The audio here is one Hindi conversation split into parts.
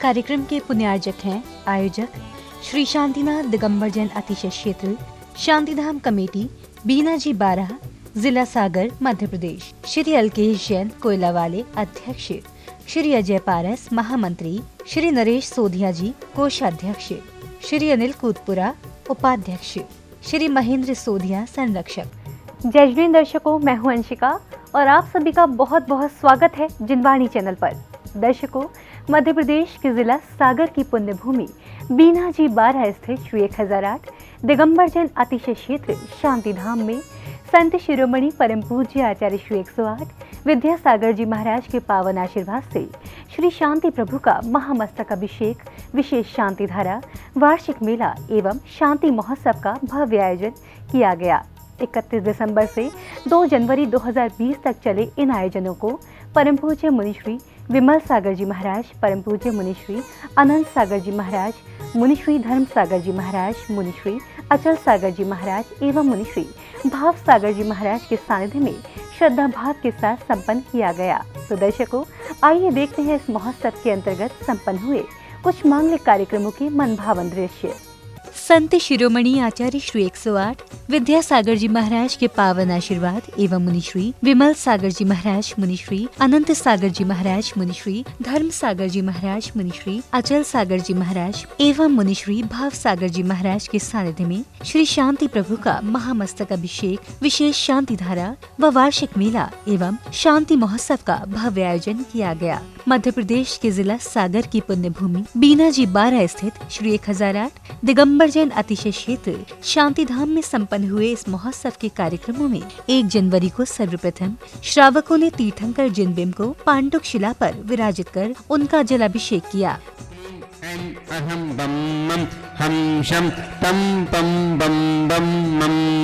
कार्यक्रम के पुण्यार्जक हैं आयोजक श्री शांतिनाथ दिगंबर जैन अतिशय क्षेत्र शांतिधाम कमेटी बीना जी 12 जिला सागर मध्य प्रदेश, श्री अलकेश जैन कोयलावाले अध्यक्ष, श्री अजय पारस महामंत्री, श्री नरेश सोधिया जी कोषाध्यक्ष, श्री अनिल कूतपुरा उपाध्यक्ष, श्री महेंद्र सोधिया संरक्षक। जय जैन दर्शकों, मैं हूं अंशिका और आप सभी का बहुत बहुत स्वागत है जिनवाणी चैनल पर। दर्शकों, मध्य प्रदेश के जिला सागर की पुण्य भूमि बीना जी 12 स्थित श्री 1008 दिगंबर जैन अतिशय क्षेत्र शांतिधाम में संत शिरोमणि परम पूज्य आचार्य श्री 108 विद्यासागर जी महाराज के पावन आशीर्वाद से श्री शांति प्रभु का महामस्तक अभिषेक, विशेष शांति धारा, वार्षिक मेला एवं शांति महोत्सव का भव्य आयोजन किया गया। 31 दिसंबर से 2 जनवरी 2020 तक चले इन आयोजनों को परम पूज्य मुनिश्री विमल सागर जी महाराज, परम पूज्य मुनिश्री अनंत सागर जी महाराज, मुनिश्री धर्म सागर जी महाराज, मुनिश्री अचल सागर जी महाराज एवं मुनिश्री भाव सागर जी महाराज के सानिध्य में श्रद्धा भाव के साथ संपन्न किया गया। तो दर्शकों, आइए देखते हैं इस महोत्सव के अंतर्गत संपन्न हुए कुछ मांगलिक कार्यक्रमों के मनभावन दृश्य। संत शिरोमणि आचार्य श्री 108 विद्यासागर जी महाराज के पावन आशीर्वाद एवं मुनिश्री विमल सागर जी महाराज, मुनिश्री अनंत सागर जी महाराज, मुनिश्री धर्म सागर जी महाराज, मुनिश्री अचल सागर जी महाराज एवं मुनिश्री भाव सागर जी महाराज के सानिध्य में श्री शांति प्रभु का महामस्तक अभिषेक, विशेष शांति धारा व वार्षिक मेला एवं शांति महोत्सव का भव्य आयोजन किया गया। मध्य प्रदेश के जिला सागर की पुण्य भूमि बीना जी 12 स्थित श्री 1008 दिगंबर जैन अतिशय क्षेत्र शांतिधाम में संपन्न हुए इस महोत्सव के कार्यक्रमों में 1 जनवरी को सर्वप्रथम श्रावकों ने तीर्थंकर जिनबिंब को पांडुक शिला पर विराजित कर उनका जलाभिषेक किया। अहम बम मम हम शम तम पम बम बम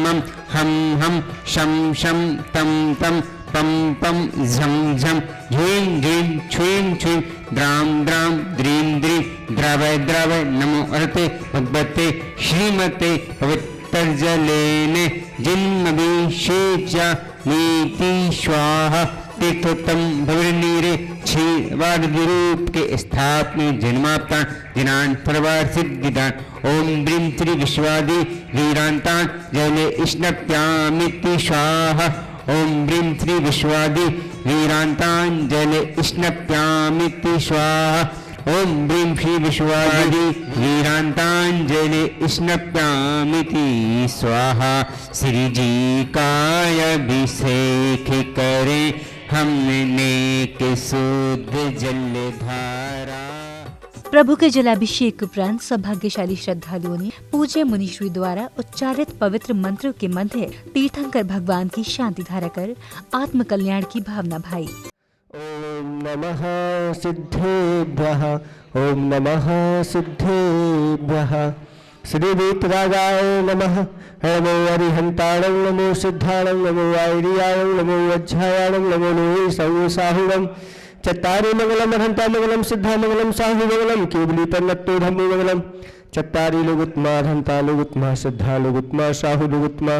मम हम शम शम तम तम पम पम झम झम झीं झीं छुईं छुईं द्राम द्राम द्रीं द्रीं द्रवय द्रवय नमो अर्ते भगवते श्रीमते पवित्र जलेने जिन्मभिषेच्या नीति स्वाहा तीर्थोत्तम भवनीरे क्षीरवाद रूप के स्थापने जन्माप्तान जिनान फलवार सिद्धिदान ओम द्रीं त्रि विश्वादि वीरांतान जले स्नप्यामिति स्वाहा ओम द्रीं त्रि विश्वादि वीरांतान जले स्नप्यामिति स्वाहा ओम द्रीं श्री विश्वादि वीरांतान जले स्नप्यामिति स्वाहा। श्री जी का अभिषेक करें हमने के शुद्ध जलधारा। प्रभु के जलाभिषेक उपरांत सौभाग्यशाली श्रद्धालुओं ने पूज्य मुनिश्री द्वारा उच्चारित पवित्र मंत्रों के मध्य तीर्थंकर भगवान की शांति धारा कर आत्म कल्याण की भावना भाई। ओम नमः सिद्धेभ्यः, ओम नमः सिद्धेभ्यः। श्री वीतरागाय नमः, नमो अरिहंताणं, नमो सिद्धाणं, नमो आयर्याणं, नमो वज्रायाणं, नमो लोहि साहुणं। चत्तारि मंगलम अरहंता मंगलम सिद्धा मंगलम साहु मंगलम केवली तन्नत्तो धम्मो मंगलम। चत्तारि लोगुत्मा अरहंता लोगुत्मा सिद्धा लोगुत्मा साहु लोगुत्मा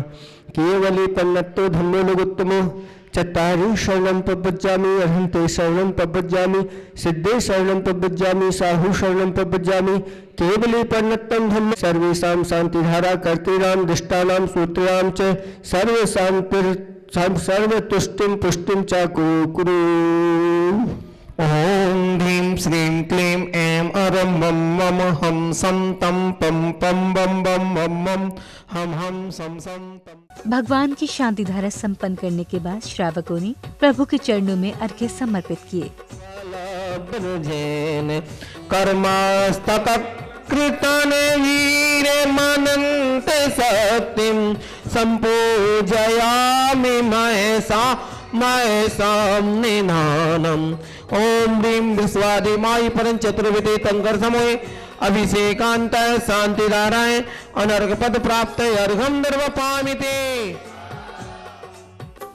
केवली तन्नत्तो धम्मो लोगुत्तमो। चत्तारि शरणं प्रपज्यामि अरहंते शरणं प्रपज्यामि सिद्धे शरणं प्रपज्यामि साहु शरणं प्रपज्यामि केवली तन्नत्तं धम्म। सर्वेषां शांतिधारा कर्तॄणां दिष्टानां सूत्राणां च सर्व शांतिर सर्व तुष्टिम पुष्टिम च कुरु। ओम ह्रीं श्रीं क्लीं ऐं अरं मम मम हम सम तम पम पम बम बम मम मम हम सम सम तम। भगवान की शांति धारा संपन्न करने के बाद श्रावकों ने प्रभु के चरणों में अर्घ्य समर्पित किए। कर्मस्तक कृतने वीरे मनंत सत्यं संपूजयामि महेशं निधानम्। ओम ह्रीं विश्वादि माई परं चतुर्विधे तंकर समूहे अभिषेकांत शांति धाराएं अनर्घ पद प्राप्त अर्घम निर्वपामिते।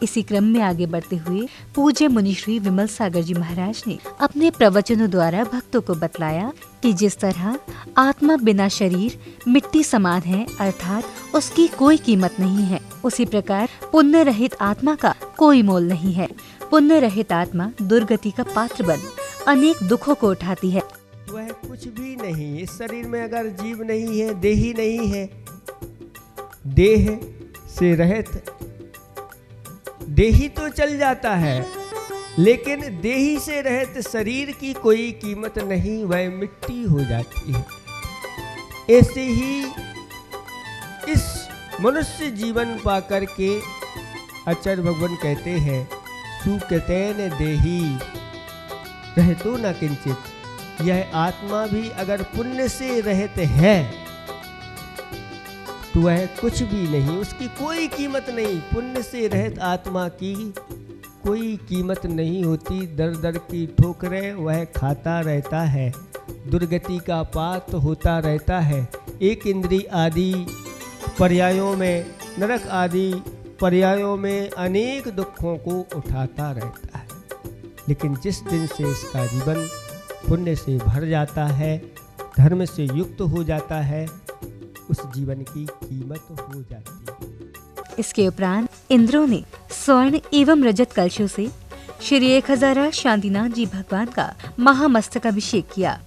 इसी क्रम में आगे बढ़ते हुए पूज्य मुनिश्री विमल सागर जी महाराज ने अपने प्रवचनों द्वारा भक्तों को बतलाया कि जिस तरह आत्मा बिना शरीर मिट्टी समान है, अर्थात उसकी कोई कीमत नहीं है, उसी प्रकार पुण्य रहित आत्मा का कोई मोल नहीं है। पुण्य रहित आत्मा दुर्गति का पात्र बन अनेक दुखों को उठाती है। वह कुछ भी नहीं। इस शरीर में अगर जीव नहीं है, देही नहीं है, देह से रहित, देही तो चल जाता है, लेकिन देही से रहित शरीर की कोई कीमत नहीं, वह मिट्टी हो जाती है। ऐसे ही इस मनुष्य जीवन पा करके आचार्य भगवान कहते हैं, सुकृतेन देही रहतो न किंचित। यह आत्मा भी अगर पुण्य से रहित है तो वह कुछ भी नहीं, उसकी कोई कीमत नहीं। पुण्य से रहित आत्मा की कोई कीमत नहीं होती। दर दर की ठोकरें वह खाता रहता है, दुर्गति का पात होता रहता है। एक इंद्री आदि पर्यायों में, नरक आदि पर्यायों में अनेक दुखों को उठाता रहता है। लेकिन जिस दिन से इसका जीवन पुण्य से भर जाता है, धर्म से युक्त हो जाता है, उस जीवन की कीमत हो जाती है। इसके उपरांत इंद्रों ने स्वर्ण एवं रजत कलशों से श्री 1000 शांतिनाथ जी भगवान का महामस्तकाभिषेक किया।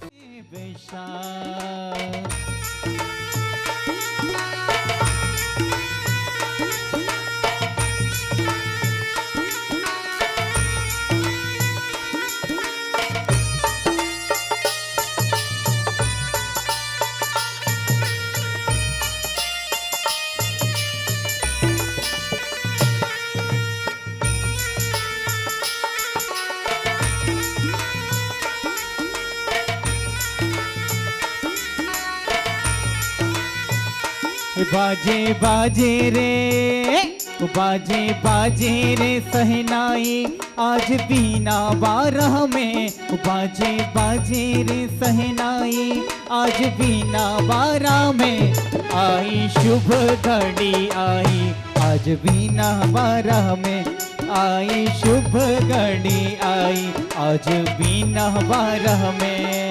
बाजे बाजे रे, बाजे बाजे रे सहनाई आज बीना बारह में। बाजे बाजे रे सहनाई आज बीना बारह में। आई शुभ घड़ी आई आज बीना बारह में। आई शुभ घड़ी आई आज बीना बारह में।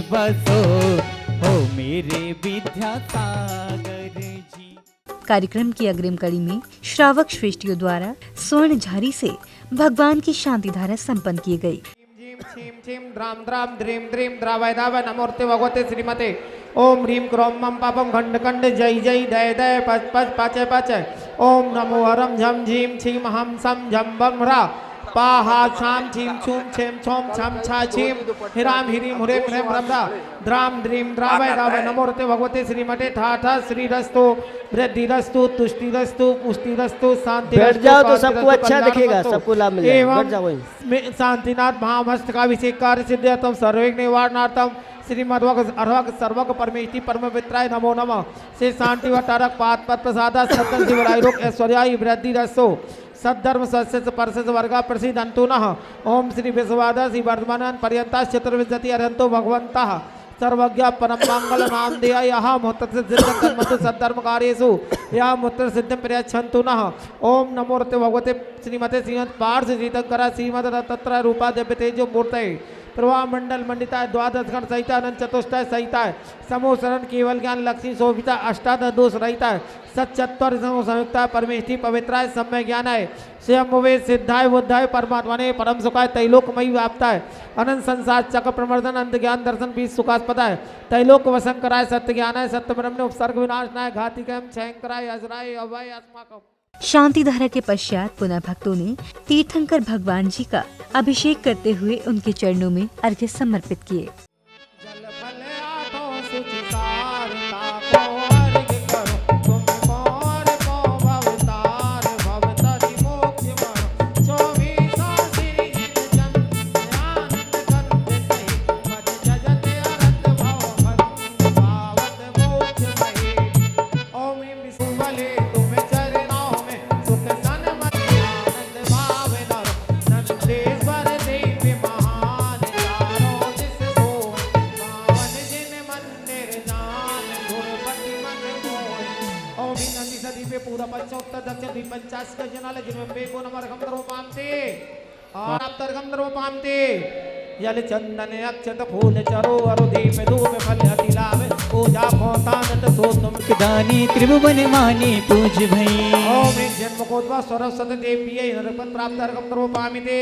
बसो हो मेरे विद्यासागर जी। कार्यक्रम की अग्रिम कड़ी में श्रावक श्रेष्ठियों द्वारा स्वर्ण झारी से भगवान की शांति धारा संपन्न की गई। द्राम द्राम द्रीम द्रीम द्रावय दाव नमोर्ते भगवते श्रीमते ओम ह्रीम क्रोम मम पापम खंड खंड जय जय दय दय पच पच पाचय पाचय ओम नमो हरम झम झीम छीम हम सम झम बम ह्रा पाहा छाम छीम छूम छेम छोम छम छा छीम हिराम हिरीम हुरेम ह्रेम ह्रमरा द्राम द्रीम द्रावय दावय नमोर्ते भगवते श्रीमते ठा ठा श्री रस्तु वृद्धि रस्तु तुष्टि रस्तु पुष्टि रस्तु शांति। बैठ जाओ तो सबको अच्छा दिखेगा, सबको लाभ मिलेगा। बैठ जाओ। शांतिनाथ महामस्तकाभिषेक कार्य सिद्ध्यर्थम सर्वविघ्न निवारणार्थम श्रीमद्भगवत अर्हक सर्वक परमेष्टि परमवित्राय नमो नमः। श्री शांति वटारक पाद पद प्रसादा सत्तन शिवराय रोग ऐश्वर्याय वृद्धि रसो सद्धर्म सस्य परस्य वर्गा प्रसिद्ध अंतुनः। ओम श्री विश्वादा श्री वर्धमान पर्यंता चतुर्विंशति अरहंतो भगवंतः सर्वज्ञ परम मंगल नाम देय यह मुहूर्त सिद्ध सद्धर्म कार्येषु यह मुहूर्त सिद्ध प्रयच्छन्तु नः। ओम नमो भगवते श्रीमते श्रीमद पार्थ श्रीतंकरा श्रीमद तत्र रूपा दिव्य तेजो मूर्तये प्रवाह मंडल मंडिता द्वादश गण सहिता अनंत चतुष्टय सहिता समूह शरण केवल ज्ञान लक्ष्मी शोभिता अष्टादश दोष रहिता सच्चत्वर संयुक्ता परमेष्टि पवित्राय सम्य ज्ञान है स्वयं वे सिद्धाय बुद्धाय परमात्मा ने परम सुखाय तैलोकमयी व्याप्ता है अनंत संसार चक्र प्रमर्दन अंत ज्ञान दर्शन बीज सुखास्पद है तैलोक वसंकराय सत्य ज्ञान है सत्य ब्रह्म उपसर्ग विनाशनाय घातिकम छयंकराय अजराय अभय अस्माकम। शांति धारा के पश्चात पुनः भक्तों ने तीर्थंकर भगवान जी का अभिषेक करते हुए उनके चरणों में अर्घ्य समर्पित किए। पंचाश गजनाले जिनमें पेको नमर्गम द्रवपामते और आप तर्गम द्रवपामते यल चंदन अक्षत फूल चरो अरु दीप धूप फल अतिलाभ पूजा खोतानत सोतम दानी त्रिभुवन मानी पूज भई ओम जन्म कोद्वा सरस्वती देवी नरपत प्राप्त अर्घम द्रवपामिते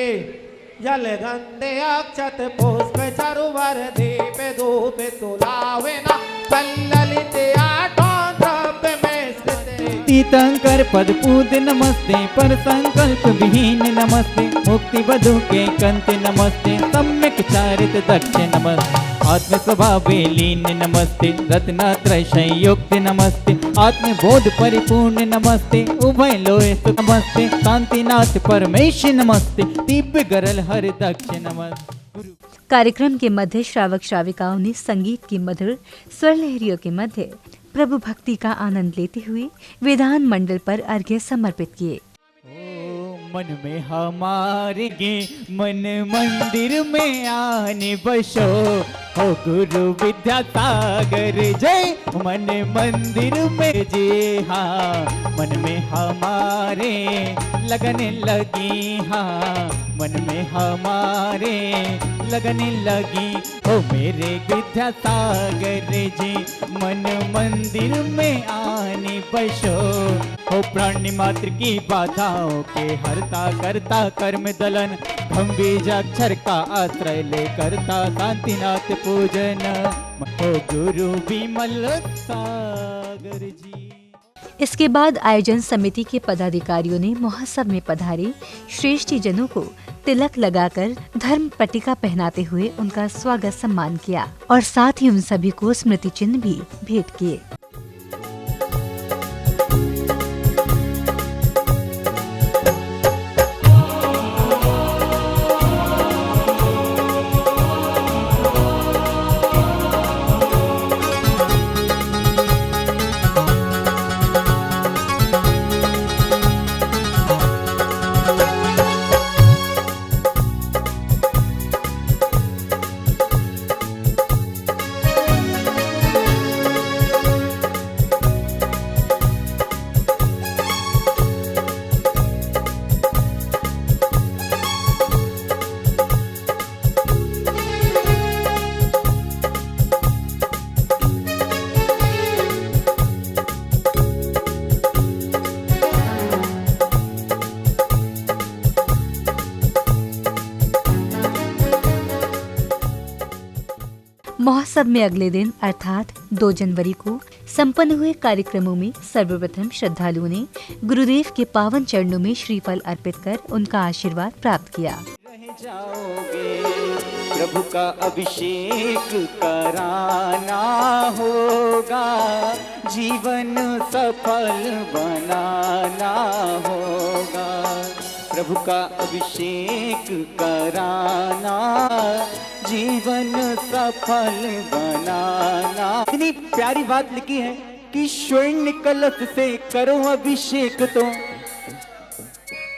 जल गंधे अक्षत पुष्प चारुवर दीप धूप तुलावे न कल्लित आठों द्रव्य में स्थित तीर्थंकर पद पूज नमस्ते पर संकल्प विहीन नमस्ते मुक्ति बधु के कंत नमस्ते सम्यक चारित दक्ष नमस्ते आत्म स्वभावे लीन नमस्ते रत्नत्रय संयुक्त नमस्ते आत्मबोध परिपूर्ण नमस्ते उभय लोय नमस्ते शांतिनाथ परमेश्वर नमस्ते दिव्य गरल हर दक्ष नमस्ते। कार्यक्रम के मध्य श्रावक श्राविकाओं ने संगीत की मधुर स्वर लहरियों के मध्य प्रभु भक्ति का आनंद लेते हुए विधान मंडल पर अर्घ्य समर्पित किए। मन में हमारे गे मन मंदिर में आने बसो हो गुरु विद्यासागर जय मन मंदिर में जे हाँ मन में हमारे लगने लगी हाँ मन में हमारे लगने लगी हो मेरे विद्यासागर जी मन मंदिर में आने बसो हो प्राणी मात्र की बाधाओं के हरता करता कर्म दलन गंभीराक्षर का आश्रय ले करता शांतिनाथ पूजन हो गुरु विमल सागर जी। इसके बाद आयोजन समिति के पदाधिकारियों ने महोत्सव में पधारे श्रेष्ठी जनों को तिलक लगाकर धर्म पट्टिका पहनाते हुए उनका स्वागत सम्मान किया और साथ ही उन सभी को स्मृति चिन्ह भी भेंट किए। महोत्सव में अगले दिन अर्थात 2 जनवरी को संपन्न हुए कार्यक्रमों में सर्वप्रथम श्रद्धालुओं ने गुरुदेव के पावन चरणों में श्रीफल अर्पित कर उनका आशीर्वाद प्राप्त किया। रह जाओगे प्रभु का अभिषेक कराना होगा जीवन सफल बनाना होगा प्रभु का अभिषेक कराना जीवन सफल बनाना। इतनी प्यारी बात लिखी है कि स्वर्ण कलश से करो अभिषेक तो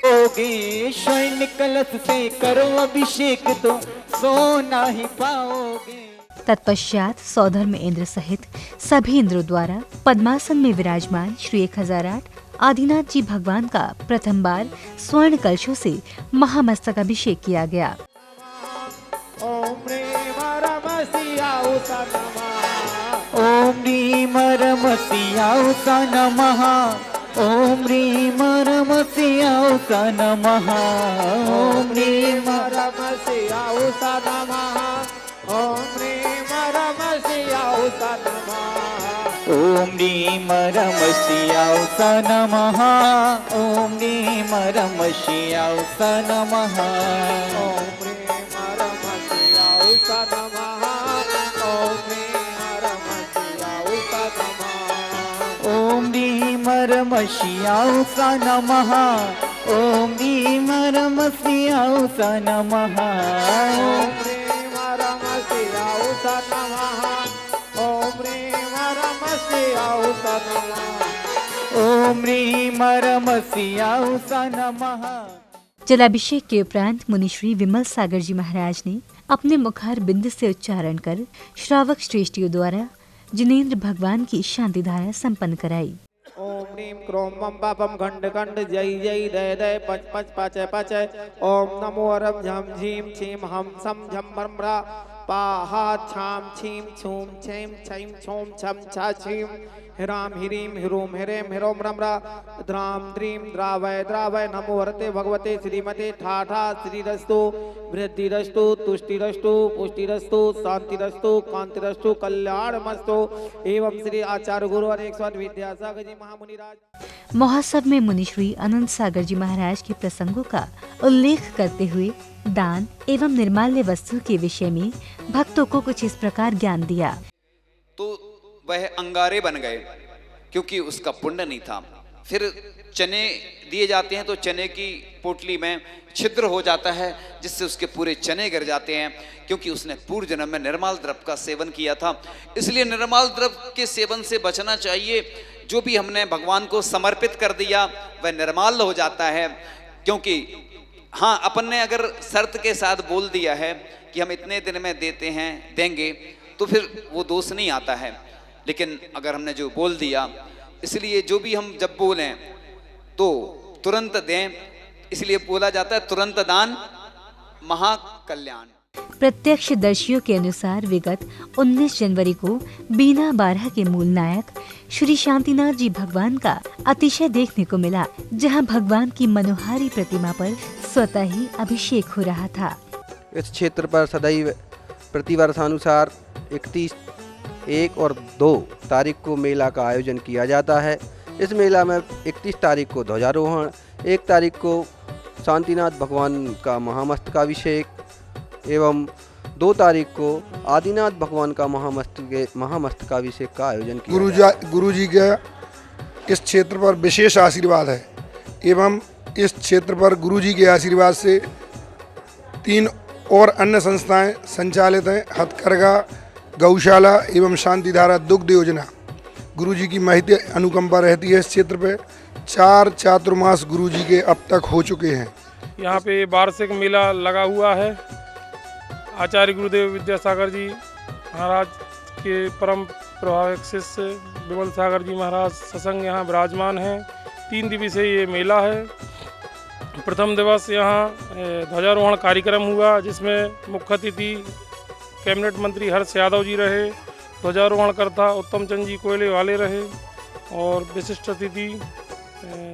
होगे स्वर्ण कलश से करो अभिषेक तो सोना ही पाओगे। तत्पश्चात सौधर्म इंद्र सहित सभी इंद्रों द्वारा पद्मासन में विराजमान श्री 1008 आदिनाथ जी भगवान का प्रथम बार स्वर्ण कलशों से महामस्तक अभिषेक किया गया। ओम ह्रीं रमसियाउसा नमः ओम ह्रीं रमसियाउसा नमः ओम ह्रीं रमसियाउसा नमः ओम ह्रीं रमसियाउसा नमः ओम ह्रीं रमसियाउसा नमः ओम ह्रीं रमसियाउसा नमः ओम ह्रीं रमसियाउसा नमः ओम ह्रीं रमसियाउसा नमः ओम ह्रीं रमसियाउसा नमः ओम ह्रीं रमसियाउसा नमः ओम ह्रीं रमसियाउसा नमः ओम ह्रीं रमसियाउसा नमः ओम ह्रीं रमसियाउसा नमः ओम ह्रीं रमसियाउसा नमः। जलाभिषेक के उपरांत मुनिश्री विमल सागर जी महाराज ने अपने मुखार बिंद से उच्चारण कर श्रावक श्रेष्ठियों द्वारा जिनेंद्र भगवान की शांति धारा संपन्न कराई। ओम ह्रीं क्रोम मम पापम खंड खंड जय जय दय दय पच पच पाचय पाचय ओम नमो रम झम झीम छीम हम सम झम मर्मरा पाहा छाम छीम छूम छेम छैम छोम छम छा छीम हिराम हिरीम हिरोम हिरेम हिरोम रमरा द्राम द्रीम द्रावय द्रावय नमो हरते भगवते श्रीमते ठाठा श्रीरस्तु वृद्धिरस्तु तुष्टिरस्तु पुष्टिरस्तु शांतिरस्तु कांतिरस्तु कल्याणमस्तु एवं श्री आचार्य गुरु और 108 विद्यासागर जी महामुनिराज। महोत्सव में मुनिश्री अनंत सागर जी महाराज के प्रसंगों का उल्लेख करते हुए दान एवं निर्माल्य वस्तु के विषय में भक्तों को कुछ इस प्रकार ज्ञान दिया। तो वह अंगारे बन गए क्योंकि उसका पुण्य नहीं था। फिर चने दिए जाते हैं तो चने की पोटली में छिद्र हो जाता है जिससे उसके पूरे चने गिर जाते हैं, क्योंकि उसने पूर्व जन्म में निर्माल द्रव्य का सेवन किया था। इसलिए निर्माल द्रव्य के सेवन से बचना चाहिए। जो भी हमने भगवान को समर्पित कर दिया वह निर्माल हो जाता है। क्योंकि हाँ, अपन ने अगर शर्त के साथ बोल दिया है कि हम इतने दिन में देते हैं देंगे तो फिर वो दोष नहीं आता है। लेकिन अगर हमने जो बोल दिया, इसलिए जो भी हम जब बोलें तो तुरंत दें। इसलिए बोला जाता है तुरंत दान महाकल्याण। प्रत्यक्षदर्शियों के अनुसार विगत 19 जनवरी को बीना 12 के मूल नायक श्री शांतिनाथ जी भगवान का अतिशय देखने को मिला, जहां भगवान की मनोहारी प्रतिमा पर स्वतः ही अभिषेक हो रहा था। इस क्षेत्र पर सदैव प्रतिवर्षानुसार 31, 1 और 2 तारीख को मेला का आयोजन किया जाता है। इस मेला में 31 तारीख को ध्वजारोहण, 1 तारीख को शांतिनाथ भगवान का महामस्तकाभिषेक एवं 2 तारीख को आदिनाथ भगवान का महामस्तकाभिषेक का आयोजन किया। गुरु जी का इस क्षेत्र पर विशेष आशीर्वाद है एवं इस क्षेत्र पर गुरु जी के आशीर्वाद से 3 और अन्य संस्थाएं संचालित हैं। हथकरघा, गौशाला एवं शांतिधारा दुग्ध योजना। गुरुजी की महती अनुकंपा रहती है। इस क्षेत्र पे 4 चातुर्मास गुरुजी के अब तक हो चुके हैं। यहाँ पे वार्षिक मेला लगा हुआ है। आचार्य गुरुदेव विद्यासागर जी महाराज के परम प्रभावक शिष्य विमल सागर जी महाराज सत्संग यहाँ विराजमान हैं। 3 दिवसीय ये मेला है। प्रथम दिवस यहाँ ध्वजारोहण कार्यक्रम हुआ, जिसमें मुख्य अतिथि कैबिनेट मंत्री हर्ष यादव जी रहे, ध्वजारोहणकर्ता उत्तम चंद जी कोयले वाले रहे और विशिष्ट अतिथि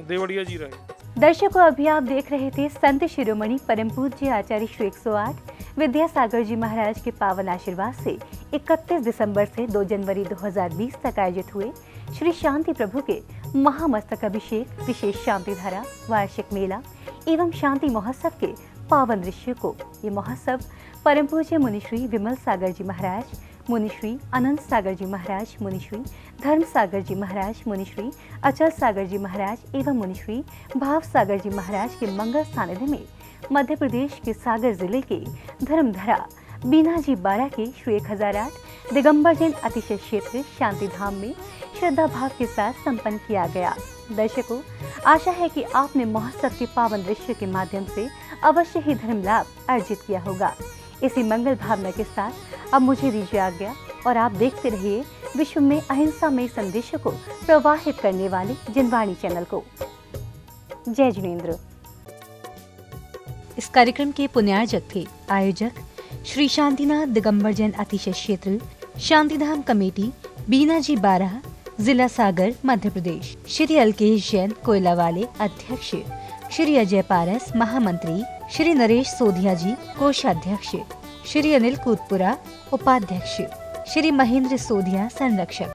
देवड़िया जी रहे। दर्शकों, अभी आप देख रहे थे संत शिरोमणि परम पूज्य आचार्य श्री 108 विद्यासागर जी महाराज के पावन आशीर्वाद से 31 दिसंबर से 2 जनवरी 2020 तक आयोजित हुए श्री शांति प्रभु के महामस्तक अभिषेक, विशेष शांतिधारा, वार्षिक मेला एवं शांति महोत्सव के पावन दृश्य को। ये महोत्सव परम पूज्य मुनिश्री विमल सागर जी महाराज, मुनिश्री अनंत सागर जी महाराज, मुनिश्री धर्म सागर जी महाराज, मुनिश्री अचल सागर जी महाराज एवं मुनिश्री भाव सागर जी महाराज के मंगल सानिध्य में मध्य प्रदेश के सागर जिले के धर्मधरा बीना जी 12 के श्री 1008 दिगंबर जैन अतिशय क्षेत्र शांति धाम में श्रद्धा भाव के साथ संपन्न किया गया। दर्शकों, आशा है कि आपने महोत्सव के पावन दृश्य के माध्यम से अवश्य ही धर्म लाभ अर्जित किया होगा। इसी मंगल भावना के साथ अब मुझे दीजिए आज्ञा और आप देखते रहिए विश्व में अहिंसामय संदेशों को प्रवाहित करने वाले जिनवाणी चैनल को। जय जिनेंद्र। इस कार्यक्रम के पुण्यार्जक थे आयोजक श्री शांतिनाथ दिगंबर जैन अतिशय क्षेत्र शांतिधाम कमेटी, बीना जी 12, जिला सागर, मध्य प्रदेश। श्री अलकेश जैन कोयलावाले अध्यक्ष, श्री अजय पारस महामंत्री, श्री नरेश सोधिया जी कोषाध्यक्ष, श्री अनिल कूतपुरा उपाध्यक्ष, श्री महेंद्र सोधिया संरक्षक।